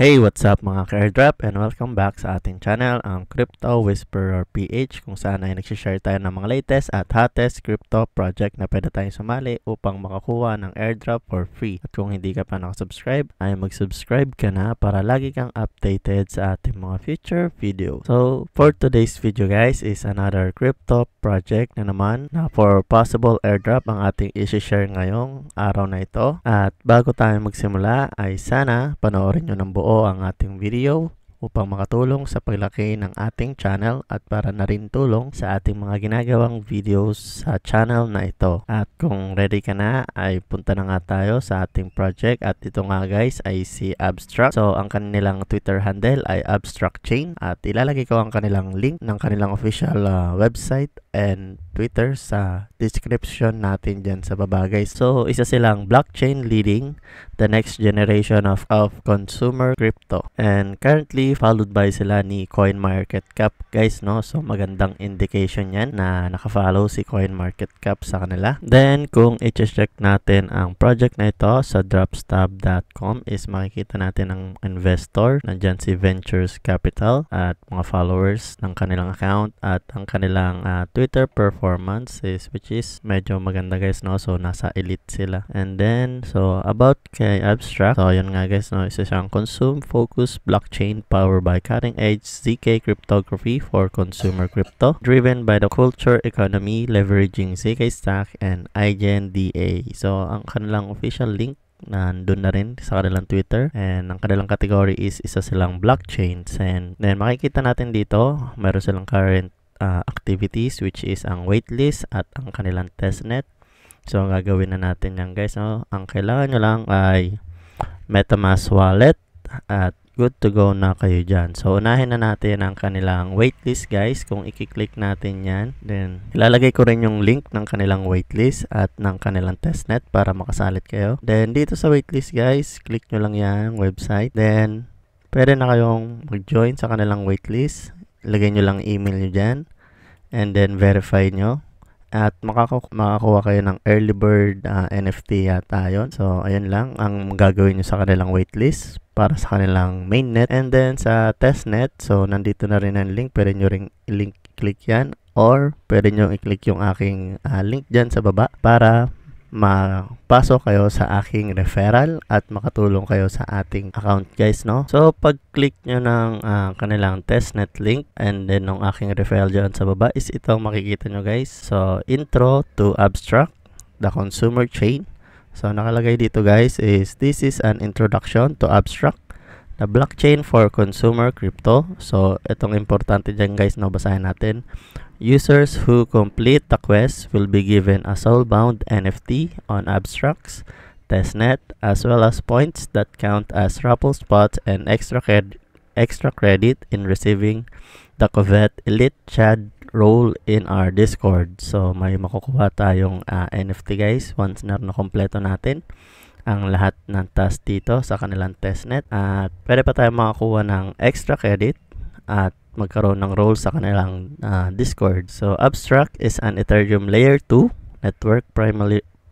Hey, what's up mga ka-airdrop and welcome back sa ating channel, ang Crypto Whisperer PH, kung saan ay nagsishare tayo ng mga latest at hottest crypto project na pwede tayong sumali upang makakuha ng airdrop for free. At kung hindi ka pa nakasubscribe, ay mag-subscribe ka na para lagi kang updated sa ating mga future video. So, for today's video guys is another crypto project na naman na for possible airdrop ang ating isi-share ngayong araw na ito. At bago tayo magsimula ay sana panoorin nyo ng buo ang ating video upang makatulong sa paglaki ng ating channel at para na rin tulong sa ating mga ginagawang videos sa channel na ito. At kung ready ka na ay punta na nga tayo sa ating project at ito nga guys ay si Abstract. So ang kanilang Twitter handle ay Abstract Chain at ilalagay ko ang kanilang link ng kanilang official website and Twitter sa description natin dyan sa baba guys. So isa silang blockchain leading the next generation of consumer crypto and currently followed by sila ni CoinMarketCap guys, no? So magandang indication yan na nakafollow si CoinMarketCap sa kanila. Then kung i-check natin ang project na ito sa dropstab.com is makikita natin ang investor. Nandyan si Ventures Capital at mga followers ng kanilang account at ang kanilang Twitter performance is which is medyo maganda guys, no? So nasa elite sila. And then so about kay Abstract, so yun nga guys, no? Isa siyang consume focused blockchain powered by cutting edge ZK cryptography for consumer crypto driven by the culture economy leveraging ZK stack and IGNDA. So ang kanilang official link nandun na rin sa kanilang Twitter and ang kanilang category is isa silang blockchains. And then makikita natin dito meron silang current activities which is ang waitlist at ang kanilang testnet. So gagawin na natin yan guys, no? Ang kailangan nyo lang ay MetaMask wallet at good to go na kayo dyan. So unahin na natin ang kanilang waitlist guys. Kung i-click natin yan, then ilalagay ko rin yung link ng kanilang waitlist at ng kanilang testnet para makasalit kayo. Then dito sa waitlist guys, click nyo lang yan website. Then pwede na kayong mag-join sa kanilang waitlist. Ilagay nyo lang email nyo dyan and then verify nyo at makakuha kayo ng early bird NFT yata yun. So ayun lang ang gagawin nyo sa kanilang waitlist para sa kanilang mainnet. And then sa testnet, so nandito na rin ang link, pwede nyo ring i-link click yan or pwede nyo i-click yung aking link dyan sa baba para mapasok kayo sa aking referral at makatulong kayo sa ating account guys, no? So pag click nyo ng kanilang testnet link and then ng aking referral dyan sa baba is itong makikita nyo guys. So intro to Abstract, the consumer chain. So nakalagay dito guys is this is an introduction to Abstract, the blockchain for consumer crypto. So itong importante dyan guys, no? Basahin natin. Users who complete the quest will be given a soulbound NFT on Abstract's testnet as well as points that count as raffle spots and extra credit in receiving the coveted Elite Chad role in our Discord. So may makukuha tayong NFT guys once na kompleto natin ang lahat ng task dito sa kanilang testnet at pwede pa tayong makakuha ng extra credit at magkaroon ng role sa kanilang Discord. So Abstract is an Ethereum layer 2 network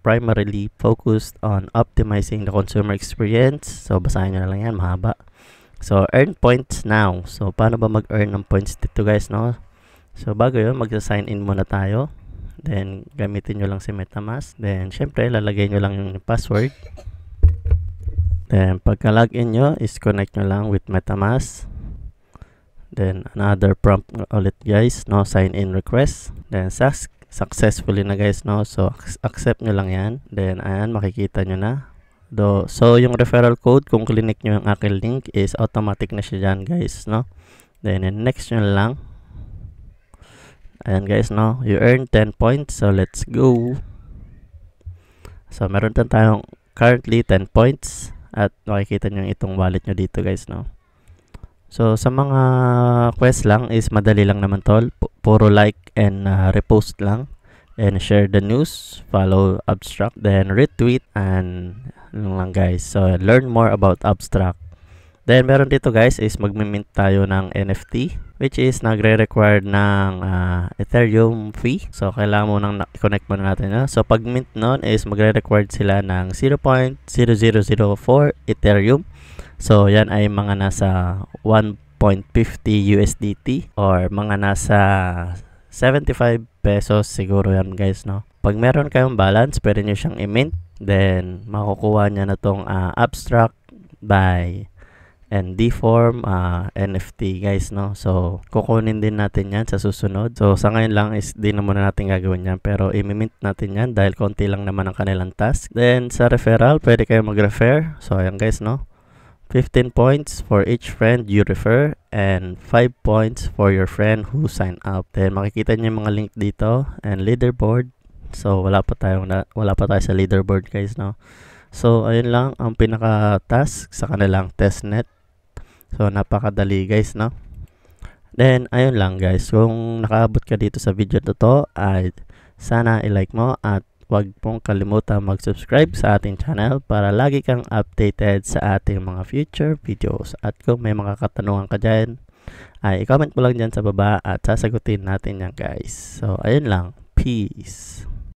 primarily focused on optimizing the consumer experience. So basahin nyo na lang yan, mahaba. So earn points now. So paano ba mag-earn ng points dito guys, no? So bago yun, magsa-sign in muna tayo. Then gamitin nyo lang si MetaMask. Then syempre lalagay nyo lang yung password. Then pagka login nyo is connect nyo lang with MetaMask. Then another prompt ulit guys, no? Sign in request. Then successfully na guys, no? So accept nyo lang yan. Then ayan, makikita nyo na. So yung referral code, kung click nyo yung aking link is automatic na siya dyan guys, no? Then next nyo lang. Ayan guys, no? You earn 10 points. So let's go. So meron tayong currently 10 points at makikita nyo itong wallet nyo dito guys, no? So sa mga quest lang is madali lang naman tol. Puro like and repost lang and share the news, follow Abstract, then retweet and lang guys. So learn more about Abstract. Then meron dito guys is magmi-mint tayo ng NFT which is nagre-require ng Ethereum fee. So kailangan mo nang i-connect muna natin. So pag mint nun is magre-require sila ng 0.0004 Ethereum. So, yan ay mga nasa 1.50 USDT or mga nasa 75 pesos siguro yan guys, no? Pag meron kayong balance, pwede nyo siyang i-mint. Then, makukuha niya na tong abstract by ND form NFT guys, no? So kukunin din natin yan sa susunod. So sa ngayon lang is di na muna natin gagawin yan, pero i-mint natin yan dahil konti lang naman ang kanilang task. Then sa referral, pwede kayo mag-refer. So ayan guys, no? 15 points for each friend you refer and 5 points for your friend who sign up. Then makikita niyo yung mga link dito and leaderboard. So wala pa tayo sa leaderboard guys, no? So ayun lang ang pinaka-task sa kanilang testnet. So, napakadali guys, no? Then, ayun lang guys. Kung nakaabot ka dito sa video na to, ay sana i-like mo at huwag pong kalimutan mag-subscribe sa ating channel para lagi kang updated sa ating mga future videos. At kung may mga katanungan ka dyan, ay i-comment mo lang dyan sa baba at sasagutin natin yan guys. So, ayun lang. Peace!